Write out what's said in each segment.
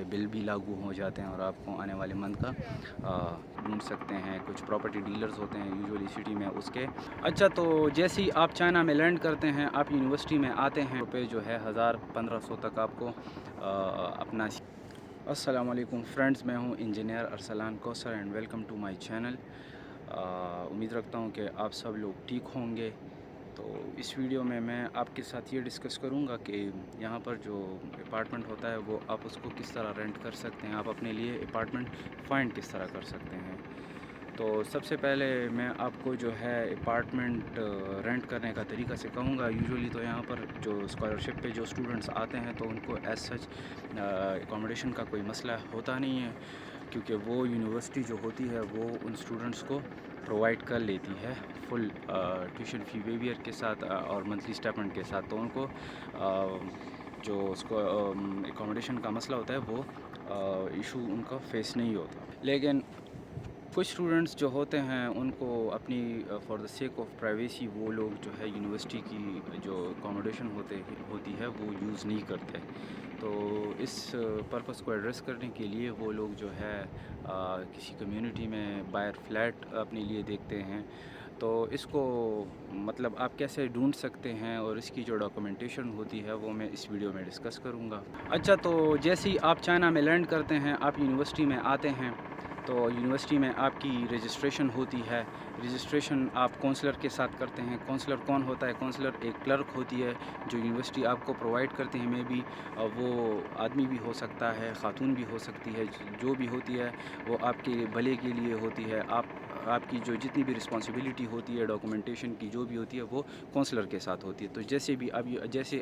بل بھی لاگو ہو جاتے ہیں اور آپ کو آنے والے منتھ کا ڈھونڈ سکتے ہیں. کچھ پراپرٹی ڈیلرز ہوتے ہیں یوزولی سٹی میں اس کے. اچھا تو جیسے ہی آپ چائنا میں لینڈ کرتے ہیں, آپ یونیورسٹی میں آتے ہیں, روپے جو ہے 1500 تک آپ کو اپنا. السلام علیکم فرینڈز, میں ہوں engineer Arslan Kausar and welcome to my channel. امید رکھتا ہوں کہ آپ سب لوگ ٹھیک ہوں گے. تو اس ویڈیو میں آپ کے ساتھ یہ ڈسکس کروں گا کہ یہاں پر جو اپارٹمنٹ ہوتا ہے وہ آپ اس کو کس طرح رینٹ کر سکتے ہیں, آپ اپنے لیے اپارٹمنٹ فائنڈ کس طرح کر سکتے ہیں. تو سب سے پہلے میں آپ کو جو ہے اپارٹمنٹ رینٹ کرنے کا طریقہ سے کہوں گا. یوزولی تو یہاں پر جو اسکالرشپ پہ جو اسٹوڈنٹس آتے ہیں تو ان کو ایز سچ اکاموڈیشن کا کوئی مسئلہ ہوتا نہیں ہے, کیونکہ وہ یونیورسٹی جو ہوتی ہے وہ ان اسٹوڈنٹس کو پرووائڈ کر لیتی ہے فل ٹیوشن فی ویویئر کے ساتھ اور منتھلی اسٹیپنڈ کے ساتھ. تو ان کو جو اس کو اکاموڈیشن کا مسئلہ ہوتا ہے وہ ایشو ان کا فیس نہیں ہوتا. لیکن کچھ اسٹوڈنٹس جو ہوتے ہیں ان کو اپنی for the sake of privacy وہ لوگ جو ہے یونیورسٹی کی جو اکاموڈیشن ہوتی ہے وہ یوز نہیں کرتے. تو اس پرپس کو ایڈریس کرنے کے لیے وہ لوگ جو ہے کسی کمیونٹی میں باہر فلیٹ اپنے لیے دیکھتے ہیں. تو اس کو مطلب آپ کیسے ڈھونڈ سکتے ہیں اور اس کی جو ڈاکومنٹیشن ہوتی ہے وہ میں اس ویڈیو میں ڈسکس کروں گا. اچھا تو جیسے ہی آپ چائنا میں لینڈ کرتے ہیں, آپ یونیورسٹی میں آتے ہیں, تو یونیورسٹی میں آپ کی رجسٹریشن ہوتی ہے. رجسٹریشن آپ کونسلر کے ساتھ کرتے ہیں. کونسلر کون ہوتا ہے؟ کونسلر ایک کلرک ہوتی ہے جو یونیورسٹی آپ کو پرووائڈ کرتے ہیں. میں بھی وہ آدمی بھی ہو سکتا ہے, خاتون بھی ہو سکتی ہے, جو بھی ہوتی ہے وہ آپ کے بھلے کے لیے ہوتی ہے. آپ کی جو جتنی بھی رسپانسبلٹی ہوتی ہے ڈاکومنٹیشن کی جو بھی ہوتی ہے وہ کونسلر کے ساتھ ہوتی ہے. تو جیسے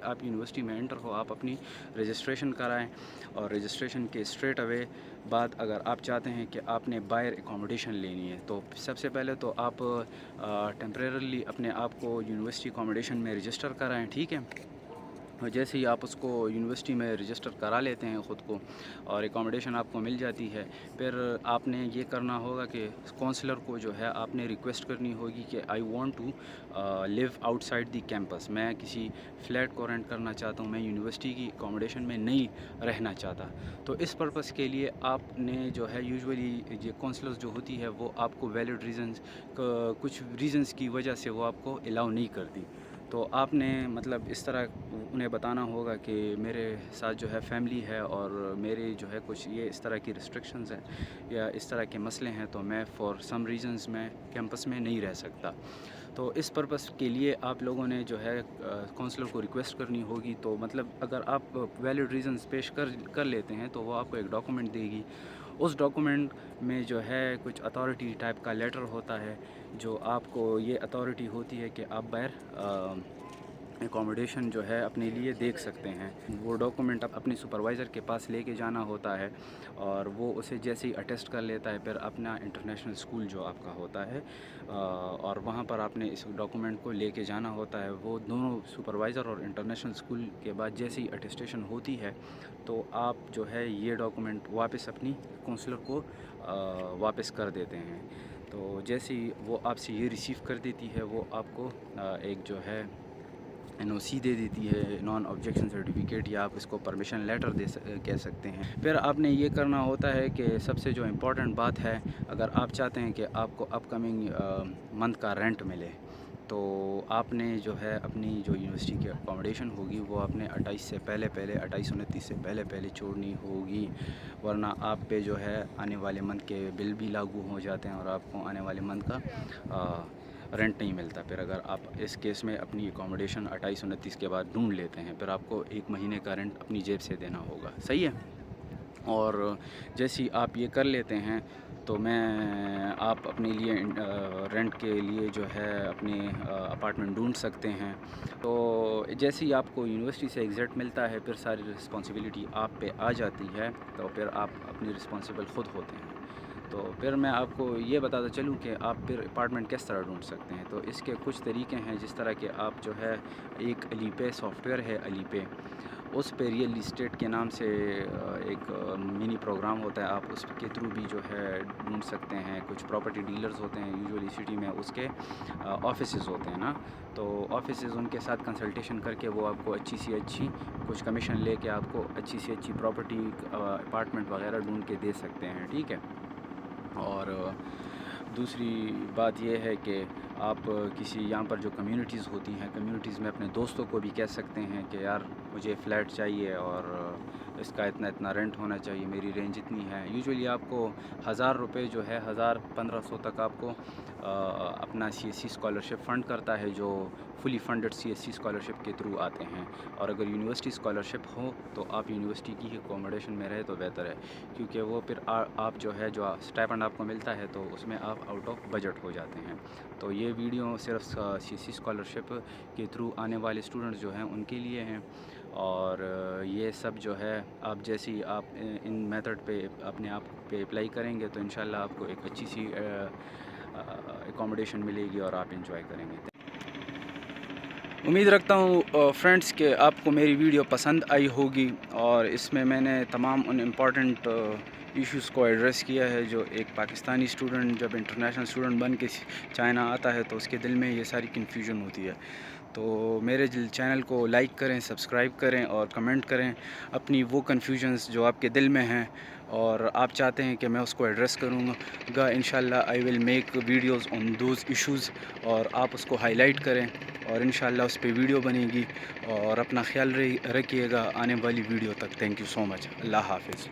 آپ یونیورسٹی میں انٹر ہو, آپ اپنی رجسٹریشن کرائیں, اور رجسٹریشن کے اسٹریٹ اوے بعد اگر آپ چاہتے ہیں کہ آپ نے باہر اکاموڈیشن لینی ہے تو سب سے پہلے تو آپ ٹیمپریرلی اپنے آپ کو یونیورسٹی اکاموڈیشن میں رجسٹر کرائیں. ٹھیک ہے, جیسے ہی آپ اس کو یونیورسٹی میں رجسٹر کرا لیتے ہیں خود کو اور اکاموڈیشن آپ کو مل جاتی ہے, پھر آپ نے یہ کرنا ہوگا کہ کونسلر کو جو ہے آپ نے ریکویسٹ کرنی ہوگی کہ I want to live outside the campus. میں کسی فلیٹ کو رینٹ کرنا چاہتا ہوں, میں یونیورسٹی کی اکاموڈیشن میں نہیں رہنا چاہتا. تو اس پرپس کے لیے آپ نے جو ہے یوزولی یہ کونسلرز جو ہوتی ہے وہ آپ کو ویلڈ ریزنز کچھ ریزنز کی وجہ سے وہ آپ کو الاؤ نہیں کرتی. تو آپ نے مطلب اس طرح انہیں بتانا ہوگا کہ میرے ساتھ جو ہے فیملی ہے اور میرے جو ہے کچھ یہ اس طرح کی ریسٹرکشنز ہیں یا اس طرح کے مسئلے ہیں, تو میں فار سم ریزنز میں کیمپس میں نہیں رہ سکتا. تو اس پرپس کے لیے آپ لوگوں نے جو ہے کونسلر کو ریکویسٹ کرنی ہوگی. تو مطلب اگر آپ ویلڈ ریزنز پیش کر لیتے ہیں تو وہ آپ کو ایک ڈاکومنٹ دے گی. اس ڈاکومنٹ میں جو ہے کچھ اتھارٹی ٹائپ کا لیٹر ہوتا ہے جو آپ کو یہ اتھارٹی ہوتی ہے کہ آپ باہر اکاموڈیشن جو ہے اپنے لیے دیکھ سکتے ہیں. وہ ڈاکومنٹ آپ اپنے سپروائزر کے پاس لے کے جانا ہوتا ہے اور وہ اسے جیسے ہی اٹیسٹ کر لیتا ہے پھر اپنا انٹرنیشنل اسکول جو آپ کا ہوتا ہے اور وہاں پر آپ نے اس ڈاکومنٹ کو لے کے جانا ہوتا ہے. وہ دونوں سپروائزر اور انٹرنیشنل اسکول کے بعد جیسے ہی اٹیسٹیشن ہوتی ہے تو آپ جو ہے یہ ڈاکومنٹ واپس اپنی کونسلر کو واپس کر دیتے ہیں. تو جیسے ہی وہ آپ سے یہ ریسیو کر دیتی ہے وہ آپ کو ایک جو ہے NOC دے دیتی ہے, نان آبجیکشن سرٹیفکیٹ, یا آپ اس کو پرمیشن لیٹر کہہ سکتے ہیں. پھر آپ نے یہ کرنا ہوتا ہے کہ سب سے جو امپورٹنٹ بات ہے, اگر آپ چاہتے ہیں کہ آپ کو اپ کمنگ منتھ کا رینٹ ملے تو آپ نے جو ہے اپنی جو یونیورسٹی کی اکاموڈیشن ہوگی وہ آپ نے 28 سے پہلے 28-29 سے پہلے چھوڑنی ہوگی, ورنہ آپ پہ جو ہے آنے والے منتھ کے بل بھی لاگو ہو جاتے ہیں اور آپ کو آنے والے منتھ کا رینٹ نہیں ملتا. پھر اگر آپ اس کیس میں اپنی اکاموڈیشن 28-29 کے بعد ڈھونڈ لیتے ہیں, پھر آپ کو 1 مہینے کا رینٹ اپنی جیب سے دینا ہوگا. صحیح ہے, اور جیسے آپ یہ کر لیتے ہیں تو آپ اپنے لیے رینٹ کے لیے جو ہے اپنے اپارٹمنٹ ڈھونڈ سکتے ہیں. تو جیسے ہی آپ کو یونیورسٹی سے ایگزٹ ملتا ہے پھر ساری رسپانسبلٹی آپ پہ آ جاتی ہے, تو پھر آپ اپنی رسپانسبل خود ہوتے ہیں. تو پھر میں آپ کو یہ بتاتا چلوں کہ آپ پھر اپارٹمنٹ کس طرح ڈھونڈ سکتے ہیں. تو اس کے کچھ طریقے ہیں, جس طرح کہ آپ جو ہے ایک علی پے سافٹ ویئر ہے, علی پے, اس پہ ریئل اسٹیٹ کے نام سے ایک منی پروگرام ہوتا ہے، آپ اس کے تھرو بھی جو ہے ڈھونڈ سکتے ہیں. کچھ پراپرٹی ڈیلرز ہوتے ہیں یوزولی سٹی میں، اس کے آفیسز ہوتے ہیں نا، تو آفیسز ان کے ساتھ کنسلٹیشن کر کے وہ آپ کو اچھی سی اچھی کچھ کمیشن لے کے آپ کو اچھی سی اچھی پراپرٹی اپارٹمنٹ وغیرہ ڈھونڈ کے دے سکتے ہیں. ٹھیک ہے. اور دوسری بات یہ ہے کہ آپ کسی یہاں پر جو کمیونٹیز ہوتی ہیں، کمیونٹیز میں اپنے دوستوں کو بھی کہہ سکتے ہیں کہ یار مجھے فلیٹ چاہیے اور اس کا اتنا رینٹ ہونا چاہیے، میری رینج اتنی ہے. یوزولی آپ کو 1000 روپے جو ہے 1500 تک آپ کو اپنا C S C scholarship fund کرتا ہے، جو fully funded C S C scholarship کے تھرو آتے ہیں. اور اگر یونیورسٹی اسکالرشپ ہو تو آپ یونیورسٹی کی ہی اکوموڈیشن میں رہے تو بہتر ہے، کیونکہ وہ پھر آپ جو ہے جو اسٹائپنڈ آپ کو ملتا ہے تو اس میں آپ آؤٹ آف بجٹ ہو جاتے ہیں. تو یہ ویڈیو صرف سی ایس سی اسکالرشپ کے تھرو آنے والے اسٹوڈنٹس جو ہیں ان کے لیے ہیں. اور یہ سب جو ہے آپ جیسی آپ ان میتھڈ پہ اپنے آپ پہ اپلائی کریں گے تو انشاءاللہ آپ کو ایک اچھی سی اکوموڈیشن ملے گی اور آپ انجوائے کریں گے. امید رکھتا ہوں فرینڈس کہ آپ کو میری ویڈیو پسند آئی ہوگی، اور اس میں نے تمام ان امپورٹنٹ ایشوز کو ایڈریس کیا ہے جو ایک پاکستانی اسٹوڈنٹ جب انٹرنیشنل اسٹوڈنٹ بن کے چائنا آتا ہے تو اس کے دل میں یہ ساری کنفیوژن ہوتی ہے. تو میرے چینل کو لائک کریں، سبسکرائب کریں اور کمنٹ کریں اپنی وہ کنفیوژنز جو آپ کے دل میں ہیں اور آپ چاہتے ہیں کہ میں اس کو ایڈریس کروں گا. انشاءاللہ I will make videos on those issues, اور آپ اس کو ہائی لائٹ کریں اور انشاءاللہ اس پہ ویڈیو بنے گی. اور اپنا خیال رکھیے گا آنے والی ویڈیو تک. تھینک یو سو مچ. اللہ حافظ.